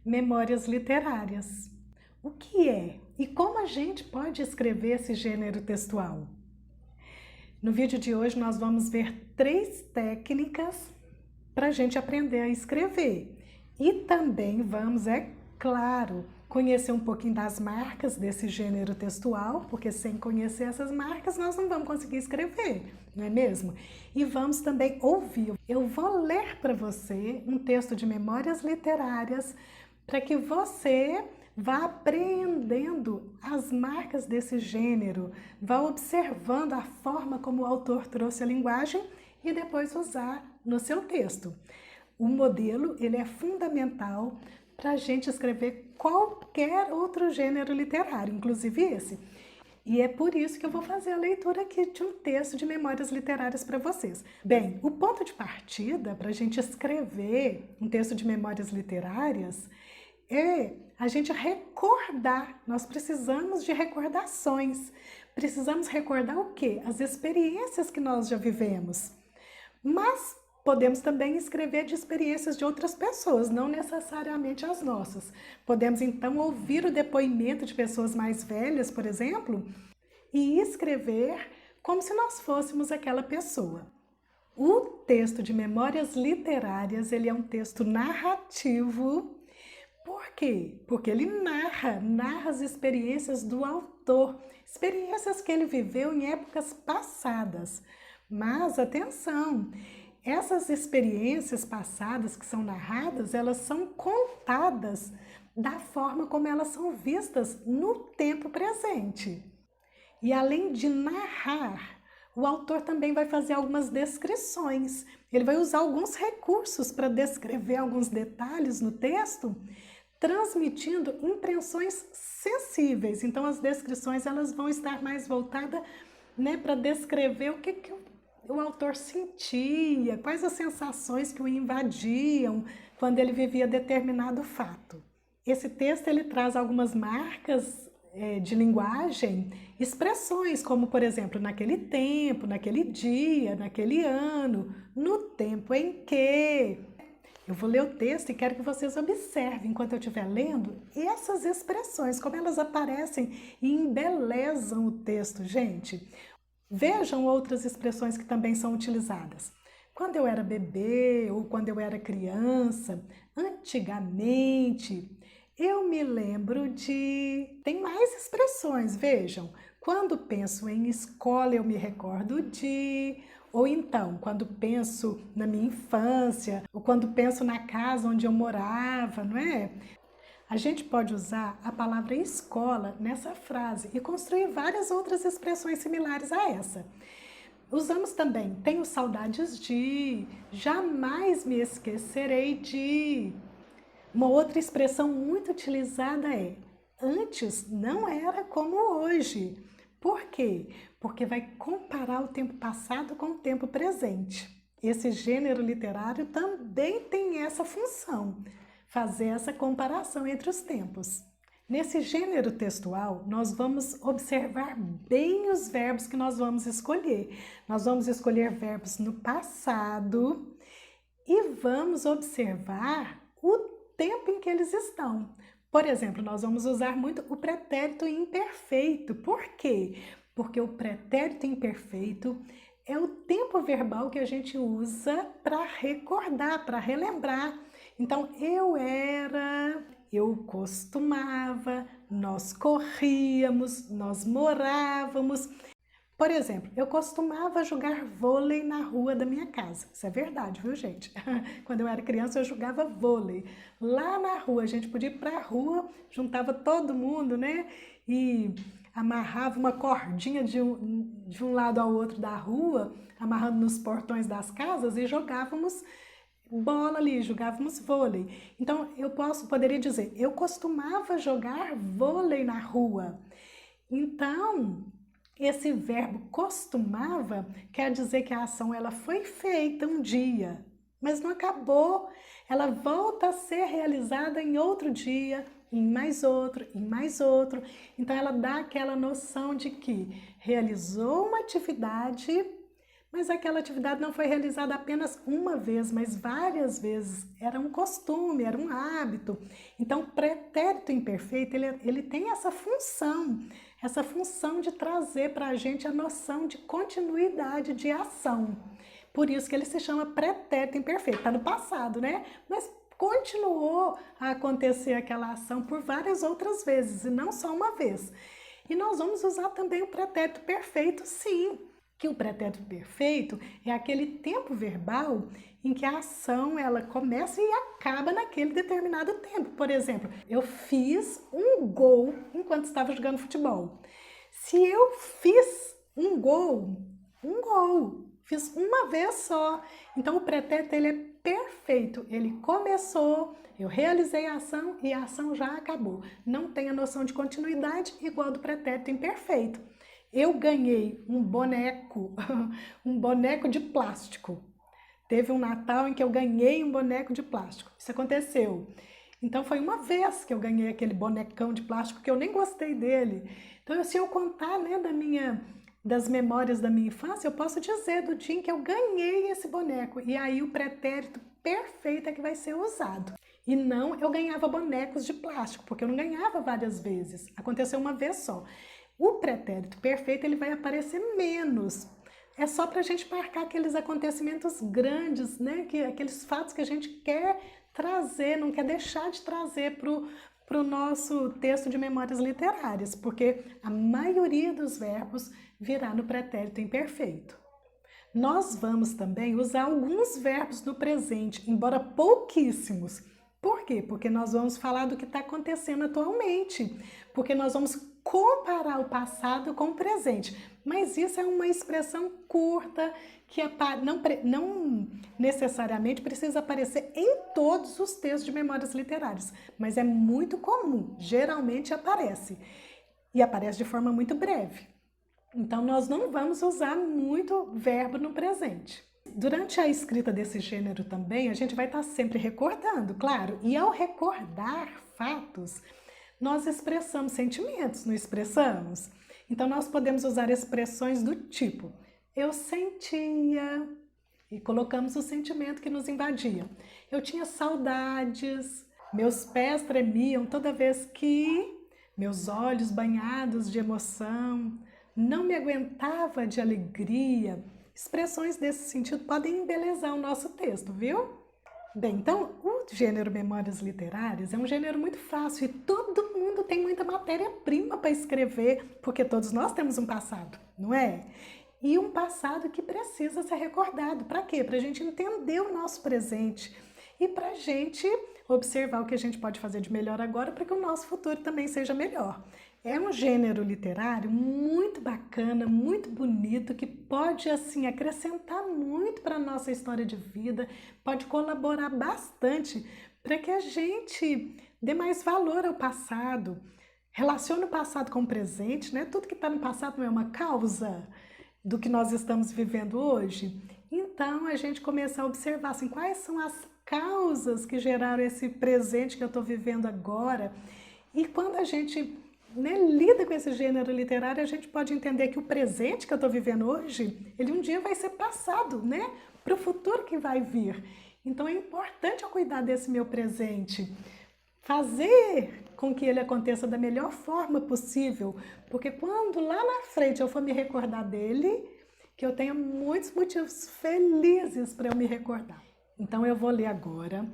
memórias literárias. O que é e como a gente pode escrever esse gênero textual? No vídeo de hoje nós vamos ver 3 técnicas para a gente aprender a escrever. E também vamos, é claro, conhecer um pouquinho das marcas desse gênero textual, porque sem conhecer essas marcas nós não vamos conseguir escrever, não é mesmo? E vamos também ouvir. Eu vou ler para você um texto de memórias literárias para que você vá aprendendo as marcas desse gênero, vá observando a forma como o autor trouxe a linguagem e depois usar no seu texto. O modelo, ele é fundamental para a gente escrever qualquer outro gênero literário, inclusive esse. E é por isso que eu vou fazer a leitura aqui de um texto de memórias literárias para vocês. Bem, o ponto de partida para a gente escrever um texto de memórias literárias é a gente recordar. Nós precisamos de recordações. Precisamos recordar o quê? As experiências que nós já vivemos. Mas podemos também escrever de experiências de outras pessoas, não necessariamente as nossas. Podemos então ouvir o depoimento de pessoas mais velhas, por exemplo, e escrever como se nós fôssemos aquela pessoa. O texto de memórias literárias, ele é um texto narrativo. Por quê? Porque ele narra as experiências do autor, experiências que ele viveu em épocas passadas. Mas, atenção, essas experiências passadas que são narradas, elas são contadas da forma como elas são vistas no tempo presente. E além de narrar, o autor também vai fazer algumas descrições. Ele vai usar alguns recursos para descrever alguns detalhes no texto, transmitindo impressões sensíveis. Então, as descrições elas vão estar mais voltadas, para descrever o que o autor sentia, quais as sensações que o invadiam quando ele vivia determinado fato. Esse texto ele traz algumas marcas de linguagem, expressões como, por exemplo, naquele tempo, naquele dia, naquele ano, no tempo em que. Eu vou ler o texto e quero que vocês observem, enquanto eu estiver lendo, essas expressões, como elas aparecem e embelezam o texto, gente. Vejam outras expressões que também são utilizadas. Quando eu era bebê ou quando eu era criança, antigamente, eu me lembro de... Tem mais expressões, vejam. Quando penso em escola, eu me recordo de... Ou então, quando penso na minha infância, ou quando penso na casa onde eu morava, não é? A gente pode usar a palavra escola nessa frase e construir várias outras expressões similares a essa. Usamos também, tenho saudades de, jamais me esquecerei de. Uma outra expressão muito utilizada é, antes não era como hoje. Por quê? Porque vai comparar o tempo passado com o tempo presente. Esse gênero literário também tem essa função, fazer essa comparação entre os tempos. Nesse gênero textual, nós vamos observar bem os verbos que nós vamos escolher. Nós vamos escolher verbos no passado e vamos observar o tempo em que eles estão. Por exemplo, nós vamos usar muito o pretérito imperfeito. Por quê? Porque o pretérito imperfeito é o tempo verbal que a gente usa para recordar, para relembrar. Então, eu costumava, nós corríamos, nós morávamos. Por exemplo, eu costumava jogar vôlei na rua da minha casa. Isso é verdade, viu, gente? Quando eu era criança, eu jogava vôlei. Lá na rua, a gente podia ir para a rua, juntava todo mundo, né? E amarrava uma cordinha de um lado ao outro da rua, amarrando nos portões das casas e jogávamos bola ali, jogávamos vôlei. Então, poderia dizer, eu costumava jogar vôlei na rua. Então, esse verbo costumava quer dizer que a ação ela foi feita um dia, mas não acabou. Ela volta a ser realizada em outro dia, em mais outro, em mais outro. Então, ela dá aquela noção de que realizou uma atividade, mas aquela atividade não foi realizada apenas uma vez, mas várias vezes. Era um costume, era um hábito. Então, o pretérito imperfeito, ele tem essa função de trazer para a gente a noção de continuidade de ação. Por isso que ele se chama pretérito imperfeito. Está no passado, né? Mas continuou a acontecer aquela ação por várias outras vezes, e não só uma vez. E nós vamos usar também o pretérito perfeito, sim, que o pretérito perfeito é aquele tempo verbal em que a ação ela começa e acaba naquele determinado tempo. Por exemplo, eu fiz um gol enquanto estava jogando futebol. Se eu fiz um gol, fiz uma vez só. Então o pretérito ele é perfeito, ele começou, eu realizei a ação e a ação já acabou. Não tem a noção de continuidade igual do pretérito imperfeito. Eu ganhei um boneco, um boneco de plástico. Teve um Natal em que eu ganhei um boneco de plástico. Isso aconteceu. Então foi uma vez que eu ganhei aquele bonecão de plástico que eu nem gostei dele. Então se eu contar, né, das memórias da minha infância, eu posso dizer do dia em que eu ganhei esse boneco. E aí o pretérito perfeito é que vai ser usado. E não eu ganhava bonecos de plástico, porque eu não ganhava várias vezes. Aconteceu uma vez só. O pretérito perfeito ele vai aparecer menos. É só para a gente marcar aqueles acontecimentos grandes, né? Aqueles fatos que a gente quer trazer, não quer deixar de trazer para o nosso texto de memórias literárias, porque a maioria dos verbos virá no pretérito imperfeito. Nós vamos também usar alguns verbos no presente, embora pouquíssimos. Por quê? Porque nós vamos falar do que está acontecendo atualmente, porque nós vamos comparar o passado com o presente. Mas isso é uma expressão curta que não necessariamente precisa aparecer em todos os textos de memórias literárias, mas é muito comum, geralmente aparece, e aparece de forma muito breve. Então, nós não vamos usar muito verbo no presente. Durante a escrita desse gênero também, a gente vai estar sempre recordando, claro, e ao recordar fatos, nós expressamos sentimentos, não expressamos? Então, nós podemos usar expressões do tipo, eu sentia, e colocamos o sentimento que nos invadia. Eu tinha saudades, meus pés tremiam toda vez que, meus olhos banhados de emoção, não me aguentava de alegria. Expressões desse sentido podem embelezar o nosso texto, viu? Bem, então, o gênero Memórias Literárias é um gênero muito fácil e todo mundo tem muita matéria-prima para escrever, porque todos nós temos um passado, não é? E um passado que precisa ser recordado. Para quê? Para a gente entender o nosso presente e para a gente observar o que a gente pode fazer de melhor agora para que o nosso futuro também seja melhor. É um gênero literário muito bacana, muito bonito, que pode assim acrescentar muito para a nossa história de vida, pode colaborar bastante para que a gente dê mais valor ao passado, relacione o passado com o presente, né? Tudo que está no passado não é uma causa do que nós estamos vivendo hoje. Então, a gente começa a observar assim, quais são as causas que geraram esse presente que eu estou vivendo agora. E quando a gente lida com esse gênero literário, a gente pode entender que o presente que eu estou vivendo hoje, ele um dia vai ser passado, né? Para o futuro que vai vir. Então é importante eu cuidar desse meu presente, fazer com que ele aconteça da melhor forma possível, porque quando lá na frente eu for me recordar dele, que eu tenha muitos motivos felizes para eu me recordar. Então eu vou ler agora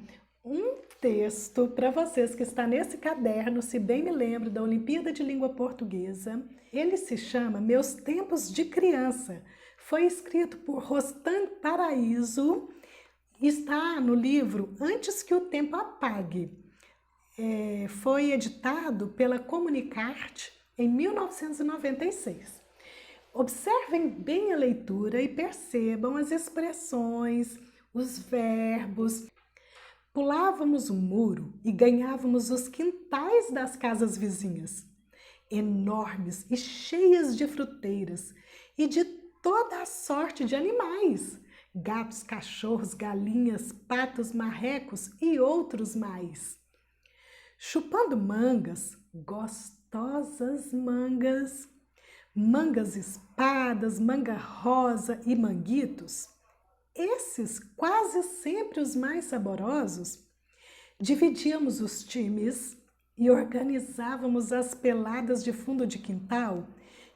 um texto para vocês que está nesse caderno, se bem me lembro, da Olimpíada de Língua Portuguesa. Ele se chama Meus Tempos de Criança. Foi escrito por Rostan Paraíso e está no livro Antes que o Tempo Apague. Foi editado pela Comunicarte em 1996. Observem bem a leitura e percebam as expressões, os verbos. Pulávamos o muro e ganhávamos os quintais das casas vizinhas, enormes e cheias de fruteiras e de toda a sorte de animais, gatos, cachorros, galinhas, patos, marrecos e outros mais. Chupando mangas, gostosas mangas, mangas espadas, manga rosa e manguitos, esses quase sempre os mais saborosos, dividíamos os times e organizávamos as peladas de fundo de quintal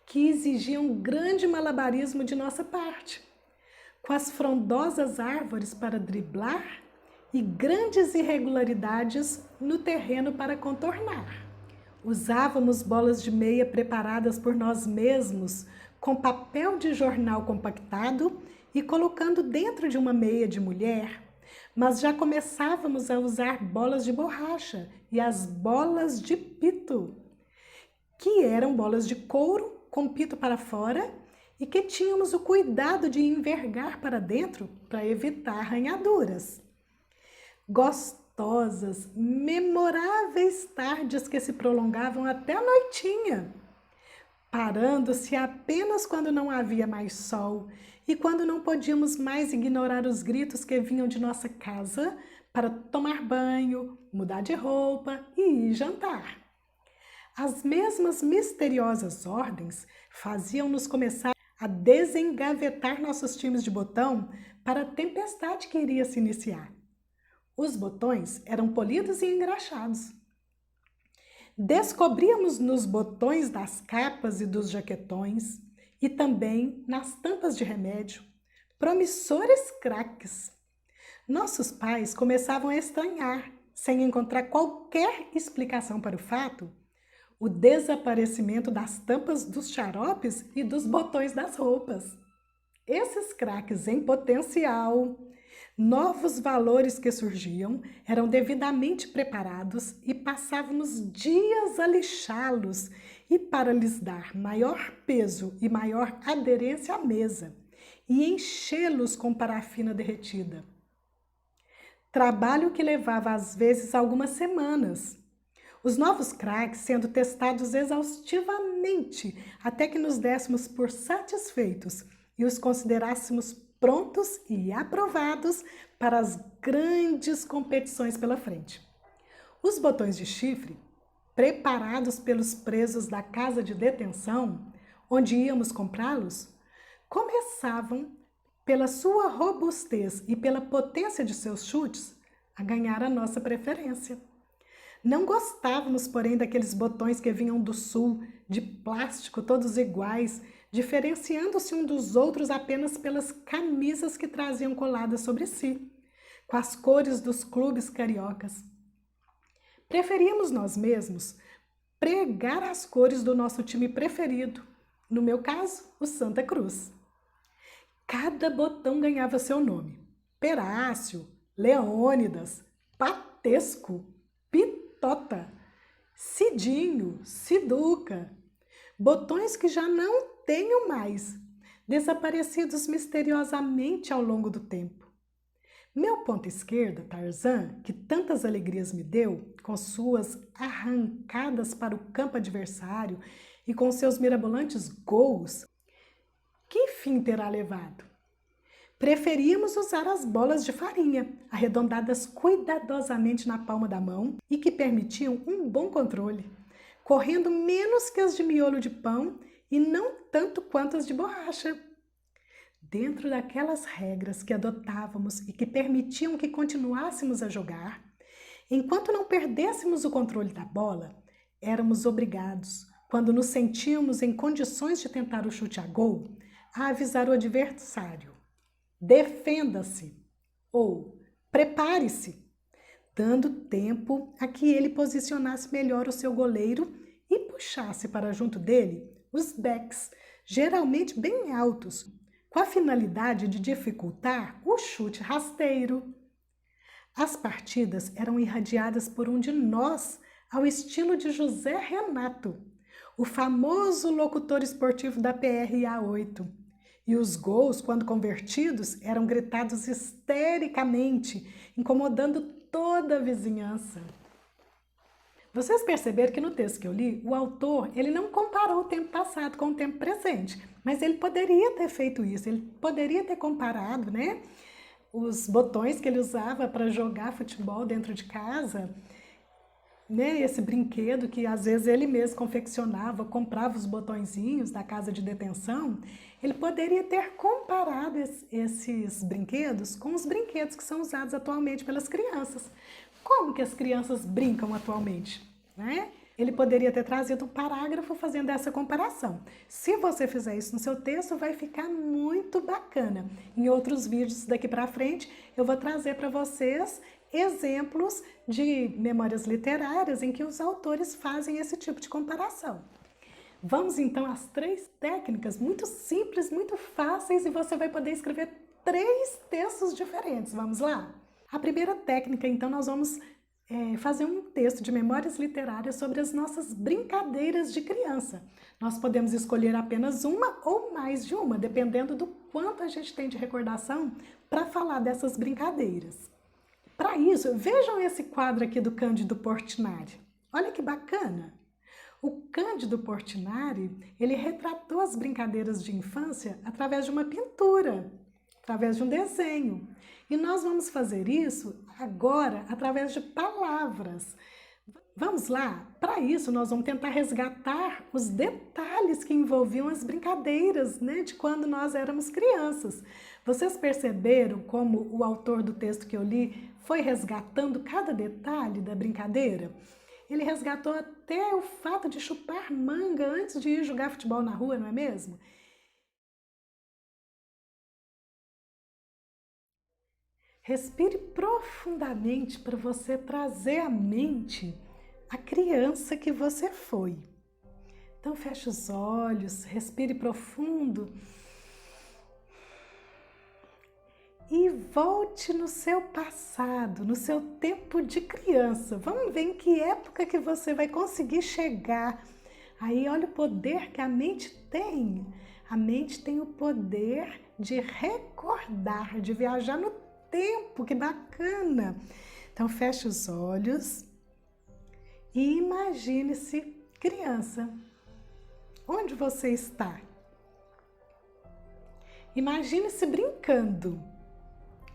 que exigiam grande malabarismo de nossa parte, com as frondosas árvores para driblar e grandes irregularidades no terreno para contornar. Usávamos bolas de meia preparadas por nós mesmos, com papel de jornal compactado e colocando dentro de uma meia de mulher, mas já começávamos a usar bolas de borracha e as bolas de pito, que eram bolas de couro com pito para fora e que tínhamos o cuidado de envergar para dentro para evitar arranhaduras. Gostosas, memoráveis tardes que se prolongavam até a noitinha, parando-se apenas quando não havia mais sol e quando não podíamos mais ignorar os gritos que vinham de nossa casa para tomar banho, mudar de roupa e ir jantar. As mesmas misteriosas ordens faziam-nos começar a desengavetar nossos times de botão para a tempestade que iria se iniciar. Os botões eram polidos e engraxados. Descobríamos nos botões das capas e dos jaquetões e também nas tampas de remédio promissores craques. Nossos pais começavam a estranhar, sem encontrar qualquer explicação para o fato, o desaparecimento das tampas dos xaropes e dos botões das roupas. Esses craques em potencial, novos valores que surgiam, eram devidamente preparados e passávamos dias a lixá-los e para lhes dar maior peso e maior aderência à mesa e enchê-los com parafina derretida. Trabalho que levava às vezes algumas semanas. Os novos craques sendo testados exaustivamente até que nos dessemos por satisfeitos e os considerássemos prontos e aprovados para as grandes competições pela frente. Os botões de chifre, preparados pelos presos da casa de detenção, onde íamos comprá-los, começavam, pela sua robustez e pela potência de seus chutes, a ganhar a nossa preferência. Não gostávamos, porém, daqueles botões que vinham do sul, de plástico, todos iguais, diferenciando-se um dos outros apenas pelas camisas que traziam coladas sobre si, com as cores dos clubes cariocas. Preferíamos nós mesmos pregar as cores do nosso time preferido, no meu caso, o Santa Cruz. Cada botão ganhava seu nome: Perácio, Leônidas, Patesco, Pitota, Cidinho, Siduca. Botões que já não tenho mais, desaparecidos misteriosamente ao longo do tempo. Meu ponta esquerda, Tarzan, que tantas alegrias me deu, com suas arrancadas para o campo adversário e com seus mirabolantes gols, que fim terá levado? Preferíamos usar as bolas de farinha, arredondadas cuidadosamente na palma da mão e que permitiam um bom controle, correndo menos que as de miolo de pão e não tanto quanto as de borracha. Dentro daquelas regras que adotávamos e que permitiam que continuássemos a jogar, enquanto não perdêssemos o controle da bola, éramos obrigados, quando nos sentíamos em condições de tentar o chute a gol, a avisar o adversário: defenda-se ou prepare-se, dando tempo a que ele posicionasse melhor o seu goleiro e puxasse para junto dele os backs, geralmente bem altos, com a finalidade de dificultar o chute rasteiro. As partidas eram irradiadas por um de nós, ao estilo de José Renato, o famoso locutor esportivo da PRA 8. E os gols, quando convertidos, eram gritados histericamente, incomodando toda a vizinhança. Vocês perceberam que no texto que eu li, o autor ele não comparou o tempo passado com o tempo presente, mas ele poderia ter feito isso, ele poderia ter comparado, né, os botões que ele usava para jogar futebol dentro de casa né, esse brinquedo que às vezes ele mesmo confeccionava, comprava os botõezinhos da casa de detenção, ele poderia ter comparado esses brinquedos com os brinquedos que são usados atualmente pelas crianças. Como que as crianças brincam atualmente, né? Ele poderia ter trazido um parágrafo fazendo essa comparação. Se você fizer isso no seu texto, vai ficar muito bacana. Em outros vídeos daqui para frente, eu vou trazer para vocês exemplos de memórias literárias em que os autores fazem esse tipo de comparação. Vamos então às 3 técnicas muito simples, muito fáceis, e você vai poder escrever 3 textos diferentes. Vamos lá? A primeira técnica, então, nós vamos fazer um texto de memórias literárias sobre as nossas brincadeiras de criança. Nós podemos escolher apenas uma ou mais de uma, dependendo do quanto a gente tem de recordação para falar dessas brincadeiras. Para isso, vejam esse quadro aqui do Cândido Portinari. Olha que bacana! O Cândido Portinari, ele retratou as brincadeiras de infância através de uma pintura, através de um desenho. E nós vamos fazer isso agora através de palavras. Vamos lá? Para isso, nós vamos tentar resgatar os detalhes que envolviam as brincadeiras, né, de quando nós éramos crianças. Vocês perceberam como o autor do texto que eu li foi resgatando cada detalhe da brincadeira? Ele resgatou até o fato de chupar manga antes de ir jogar futebol na rua, não é mesmo? Respire profundamente para você trazer à mente a criança que você foi. Então feche os olhos, respire profundo e volte no seu passado, no seu tempo de criança. Vamos ver em que época que você vai conseguir chegar. Aí olha o poder que a mente tem. A mente tem o poder de recordar, de viajar no tempo, que bacana! Então feche os olhos e imagine-se criança. Onde você está? Imagine-se brincando.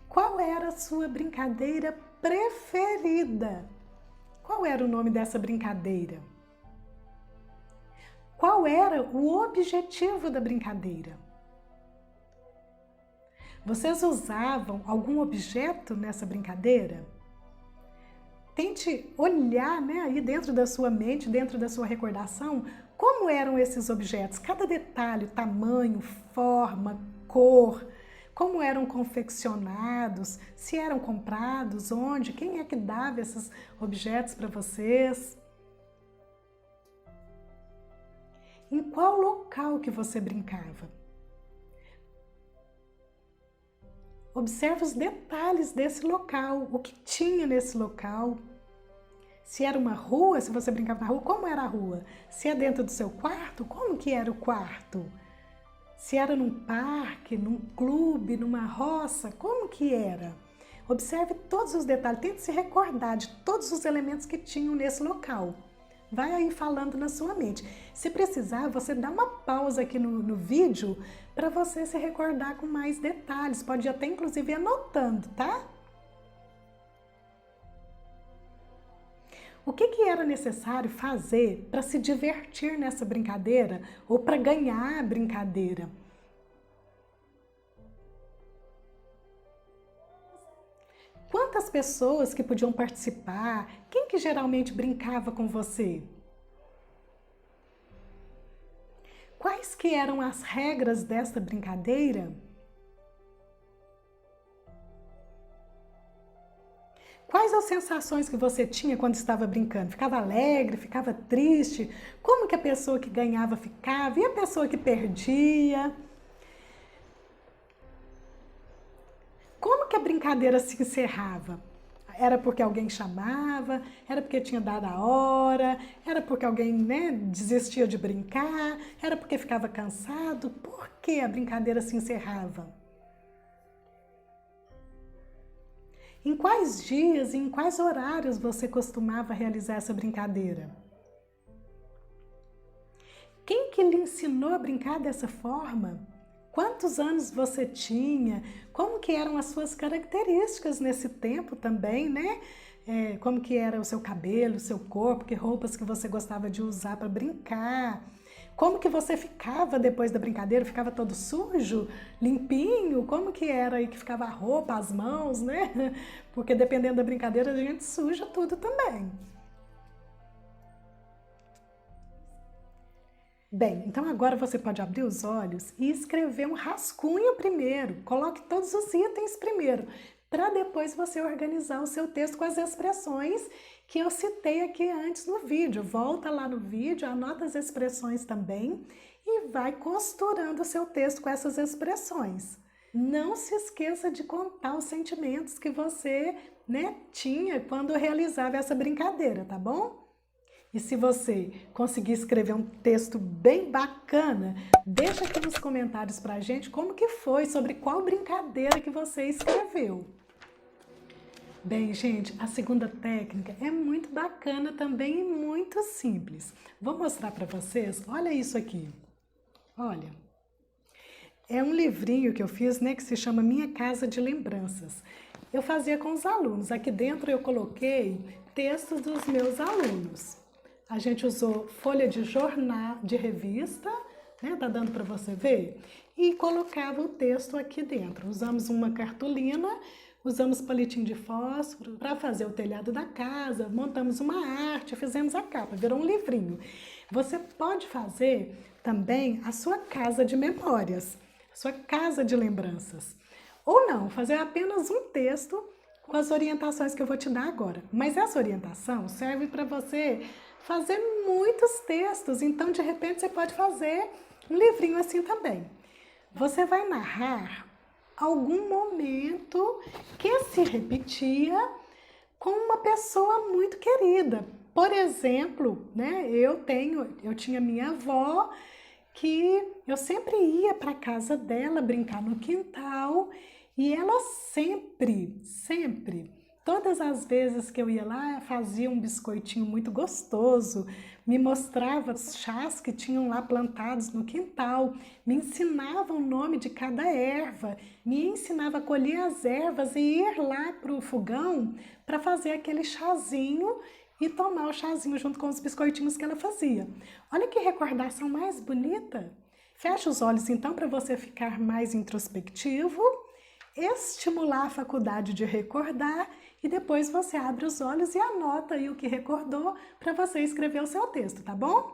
Qual era a sua brincadeira preferida? Qual era o nome dessa brincadeira? Qual era o objetivo da brincadeira? Vocês usavam algum objeto nessa brincadeira? Tente olhar, né, aí dentro da sua mente, dentro da sua recordação, como eram esses objetos, cada detalhe, tamanho, forma, cor, como eram confeccionados, se eram comprados, onde, quem é que dava esses objetos para vocês? Em qual local que você brincava? Observe os detalhes desse local, o que tinha nesse local. Se era uma rua, se você brincava na rua, como era a rua? Se é dentro do seu quarto, como que era o quarto? Se era num parque, num clube, numa roça, como que era? Observe todos os detalhes, tente se recordar de todos os elementos que tinham nesse local. Vai aí falando na sua mente. Se precisar, você dá uma pausa aqui no vídeo para você se recordar com mais detalhes. Pode até inclusive ir anotando, tá? O que era necessário fazer para se divertir nessa brincadeira ou para ganhar a brincadeira? Quantas pessoas que podiam participar? Quem que geralmente brincava com você? Quais que eram as regras desta brincadeira? Quais as sensações que você tinha quando estava brincando? Ficava alegre? Ficava triste? Como que a pessoa que ganhava ficava? E a pessoa que perdia? Como que a brincadeira se encerrava? Era porque alguém chamava? Era porque tinha dado a hora? Era porque alguém, né, desistia de brincar? Era porque ficava cansado? Por que a brincadeira se encerrava? Em quais dias e em quais horários você costumava realizar essa brincadeira? Quem que lhe ensinou a brincar dessa forma? Quantos anos você tinha? Como que eram as suas características nesse tempo também, né? como que era o seu cabelo, o seu corpo, que roupas que você gostava de usar para brincar. Como que você ficava depois da brincadeira? Ficava todo sujo, limpinho? Como que era aí que ficava a roupa, as mãos, né? Porque dependendo da brincadeira, a gente suja tudo também. Bem, então agora você pode abrir os olhos e escrever um rascunho primeiro. Coloque todos os itens primeiro, para depois você organizar o seu texto com as expressões que eu citei aqui antes no vídeo. Volta lá no vídeo, anota as expressões também e vai costurando o seu texto com essas expressões. Não se esqueça de contar os sentimentos que você, tinha quando realizava essa brincadeira, tá bom? E se você conseguir escrever um texto bem bacana, deixa aqui nos comentários pra gente como que foi, sobre qual brincadeira que você escreveu. Bem, gente, a segunda técnica é muito bacana também e muito simples. Vou mostrar para vocês, olha isso aqui. Olha, é um livrinho que eu fiz, que se chama Minha Casa de Lembranças. Eu fazia com os alunos. Aqui dentro eu coloquei textos dos meus alunos. A gente usou folha de jornal, de revista, tá dando para você ver? E colocava o texto aqui dentro. Usamos uma cartolina, usamos palitinho de fósforo para fazer o telhado da casa, montamos uma arte, fizemos a capa, virou um livrinho. Você pode fazer também a sua casa de memórias, a sua casa de lembranças. Ou não, fazer apenas um texto com as orientações que eu vou te dar agora. Mas essa orientação serve para você fazer muitos textos, então de repente você pode fazer um livrinho assim também. Você vai narrar algum momento que se repetia com uma pessoa muito querida. Por exemplo, eu tinha minha avó que eu sempre ia para a casa dela brincar no quintal e ela sempre, todas as vezes que eu ia lá, fazia um biscoitinho muito gostoso, me mostrava os chás que tinham lá plantados no quintal, me ensinava o nome de cada erva, me ensinava a colher as ervas e ir lá para o fogão para fazer aquele chazinho e tomar o chazinho junto com os biscoitinhos que ela fazia. Olha que recordação mais bonita! Fecha os olhos então para você ficar mais introspectivo, estimular a faculdade de recordar e depois você abre os olhos e anota aí o que recordou para você escrever o seu texto, tá bom?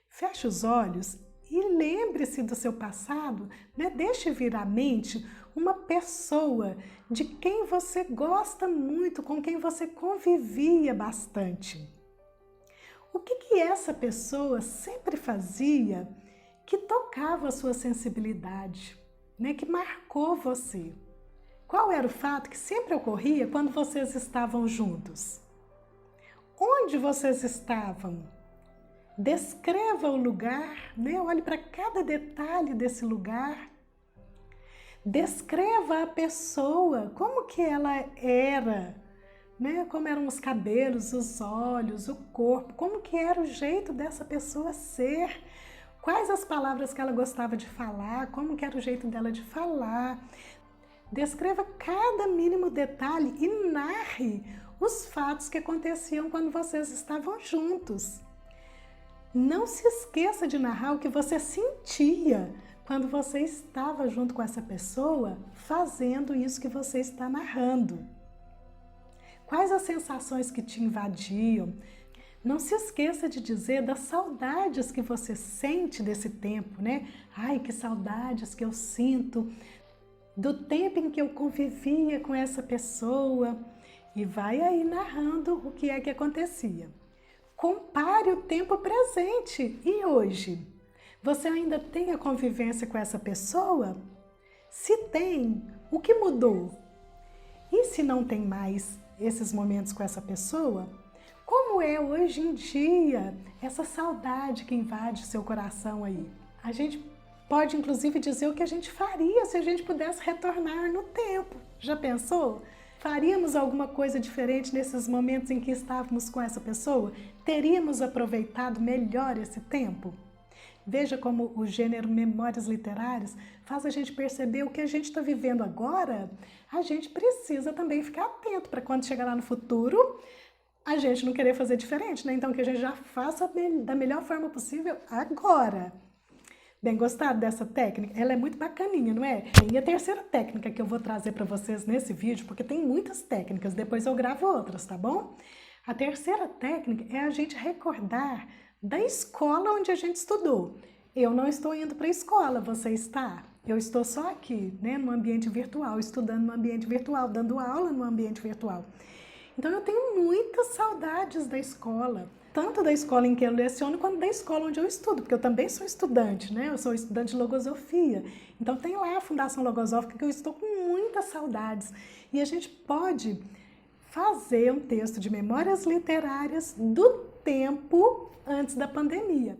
Feche os olhos e lembre-se do seu passado, Deixe vir à mente uma pessoa de quem você gosta muito, com quem você convivia bastante. O que essa pessoa sempre fazia que tocava a sua sensibilidade, que marcou você? Qual era o fato que sempre ocorria quando vocês estavam juntos? Onde vocês estavam? Descreva o lugar, olhe para cada detalhe desse lugar. Descreva a pessoa, como que ela era, como eram os cabelos, os olhos, o corpo, como que era o jeito dessa pessoa ser, quais as palavras que ela gostava de falar, como que era o jeito dela de falar. Descreva cada mínimo detalhe e narre os fatos que aconteciam quando vocês estavam juntos. Não se esqueça de narrar o que você sentia quando você estava junto com essa pessoa fazendo isso que você está narrando. Quais as sensações que te invadiam? Não se esqueça de dizer das saudades que você sente desse tempo, Ai, que saudades que eu sinto do tempo em que eu convivia com essa pessoa. E vai aí narrando o que é que acontecia. Compare o tempo presente e hoje. Você ainda tem a convivência com essa pessoa? Se tem, o que mudou? E se não tem mais esses momentos com essa pessoa, como é hoje em dia essa saudade que invade seu coração aí? A gente pode inclusive dizer o que a gente faria se a gente pudesse retornar no tempo. Já pensou? Faríamos alguma coisa diferente nesses momentos em que estávamos com essa pessoa? Teríamos aproveitado melhor esse tempo? Veja como o gênero Memórias Literárias faz a gente perceber o que a gente está vivendo agora. A gente precisa também ficar atento para quando chegar lá no futuro, a gente não querer fazer diferente, né? Então que a gente já faça da melhor forma possível agora. Bem, gostaram dessa técnica? Ela é muito bacaninha, não é? E a terceira técnica que eu vou trazer para vocês nesse vídeo, porque tem muitas técnicas, depois eu gravo outras, tá bom? A terceira técnica é a gente recordar da escola onde a gente estudou. Eu não estou indo para a escola, você está? Eu estou só aqui, né, no ambiente virtual, estudando no ambiente virtual, dando aula no ambiente virtual. Então eu tenho muitas saudades da escola, tanto da escola em que eu leciono, quanto da escola onde eu estudo, porque eu também sou estudante, né? Eu sou estudante de logosofia. Então tem lá a Fundação Logosófica que eu estou com muitas saudades. E a gente pode fazer um texto de memórias literárias do tempo antes da pandemia.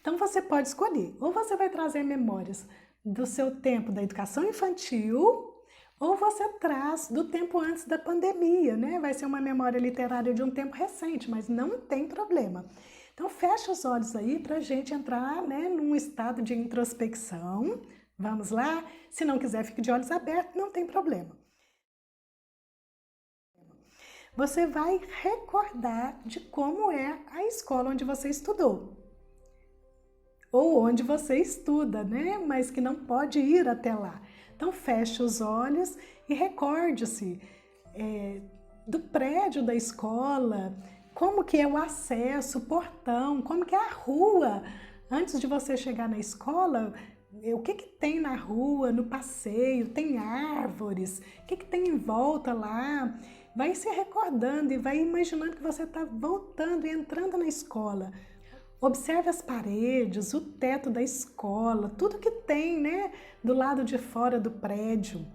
Então você pode escolher, ou você vai trazer memórias do seu tempo da educação infantil, ou você traz do tempo antes da pandemia, né? Vai ser uma memória literária de um tempo recente, mas não tem problema. Então fecha os olhos aí para a gente entrar, né, num estado de introspecção. Vamos lá? Se não quiser, fique de olhos abertos, não tem problema. Você vai recordar de como é a escola onde você estudou. Ou onde você estuda, né? Mas que não pode ir até lá. Então feche os olhos e recorde-se do prédio da escola, como que é o acesso, o portão, como que é a rua. Antes de você chegar na escola, o que tem na rua, no passeio, tem árvores, o que tem em volta lá. Vai se recordando e vai imaginando que você está voltando e entrando na escola. Observe as paredes, o teto da escola, tudo que tem, né, do lado de fora do prédio.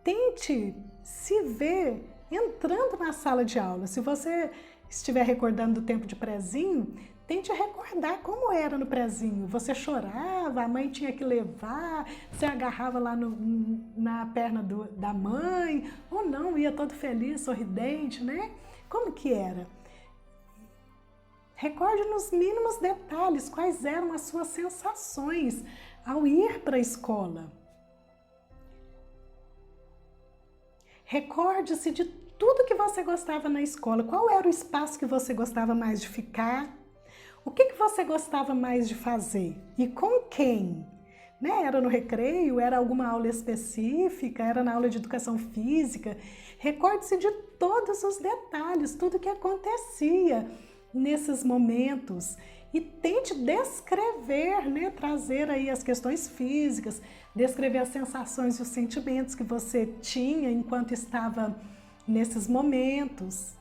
Tente se ver entrando na sala de aula. Se você estiver recordando do tempo de prezinho, tente recordar como era no prezinho. Você chorava, a mãe tinha que levar, você agarrava lá na perna da mãe, ou não, ia todo feliz, sorridente, né? Como que era? Recorde nos mínimos detalhes quais eram as suas sensações ao ir para a escola. Recorde-se de tudo que você gostava na escola. Qual era o espaço que você gostava mais de ficar? O que você gostava mais de fazer? E com quem? Né? Era no recreio? Era alguma aula específica? Era na aula de educação física? Recorde-se de todos os detalhes, tudo que acontecia nesses momentos e tente descrever, né, trazer aí as questões físicas, descrever as sensações e os sentimentos que você tinha enquanto estava nesses momentos.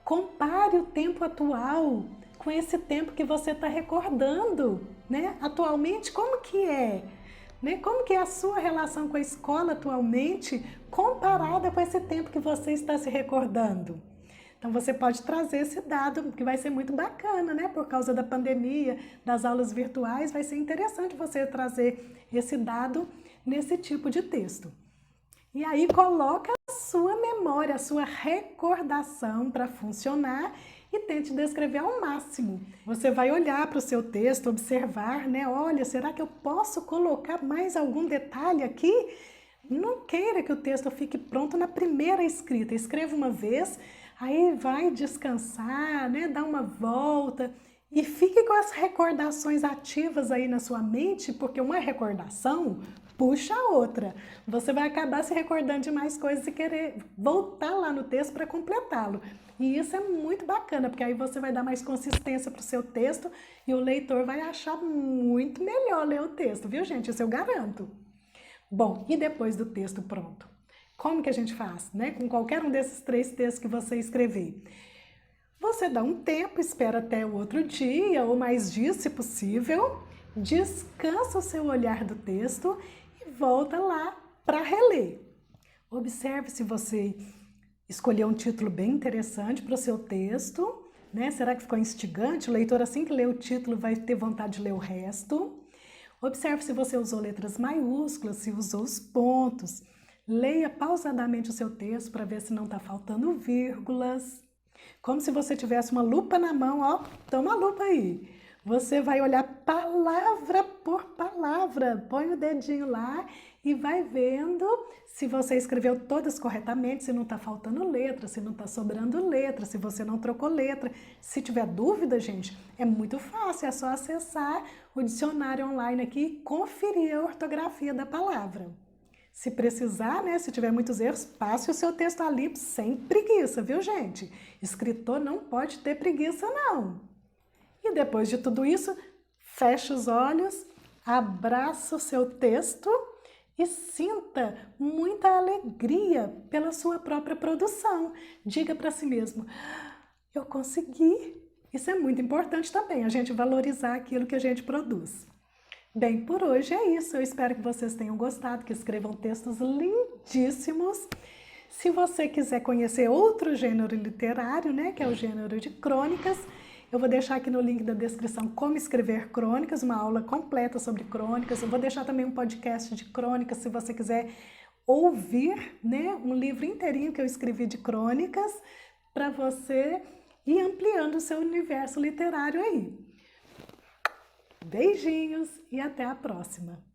Compare o tempo atual com esse tempo que você está recordando, né? Atualmente, como que é? Né? Como que é a sua relação com a escola atualmente comparada com esse tempo que você está se recordando? Então você pode trazer esse dado, que vai ser muito bacana, né? Por causa da pandemia, das aulas virtuais, vai ser interessante você trazer esse dado nesse tipo de texto. E aí coloca a sua memória, a sua recordação para funcionar e tente descrever ao máximo. Você vai olhar para o seu texto, observar, né? Olha, será que eu posso colocar mais algum detalhe aqui? Não queira que o texto fique pronto na primeira escrita. Escreva uma vez, aí vai descansar, né? Dá uma volta e fique com as recordações ativas aí na sua mente, porque uma recordação puxa a outra. Você vai acabar se recordando de mais coisas e querer voltar lá no texto para completá-lo. E isso é muito bacana, porque aí você vai dar mais consistência para o seu texto e o leitor vai achar muito melhor ler o texto, viu, gente? Isso eu garanto. Bom, e depois do texto pronto? Como que a gente faz, né? Com qualquer um desses 3 textos que você escrever. Você dá um tempo, espera até o outro dia ou mais dias, se possível, descansa o seu olhar do texto e volta lá para reler. Observe se você escolheu um título bem interessante para o seu texto, né? Será que ficou instigante? O leitor, assim que lê o título, vai ter vontade de ler o resto. Observe se você usou letras maiúsculas, se usou os pontos. Leia pausadamente o seu texto para ver se não está faltando vírgulas. Como se você tivesse uma lupa na mão, ó, toma a lupa aí. Você vai olhar palavra por palavra, põe o dedinho lá e vai vendo se você escreveu todas corretamente, se não está faltando letra, se não está sobrando letra, se você não trocou letra. Se tiver dúvida, gente, é muito fácil, é só acessar o dicionário online aqui e conferir a ortografia da palavra. Se precisar, né, se tiver muitos erros, passe o seu texto ali sem preguiça, viu, gente? Escritor não pode ter preguiça, não. E depois de tudo isso, feche os olhos, abraça o seu texto e sinta muita alegria pela sua própria produção. Diga para si mesmo, eu consegui. Isso é muito importante também, a gente valorizar aquilo que a gente produz. Bem, por hoje é isso. Eu espero que vocês tenham gostado, que escrevam textos lindíssimos. Se você quiser conhecer outro gênero literário, né, que é o gênero de crônicas, eu vou deixar aqui no link da descrição como escrever crônicas, uma aula completa sobre crônicas. Eu vou deixar também um podcast de crônicas, se você quiser ouvir, né, um livro inteirinho que eu escrevi de crônicas, para você ir ampliando o seu universo literário aí. Beijinhos e até a próxima!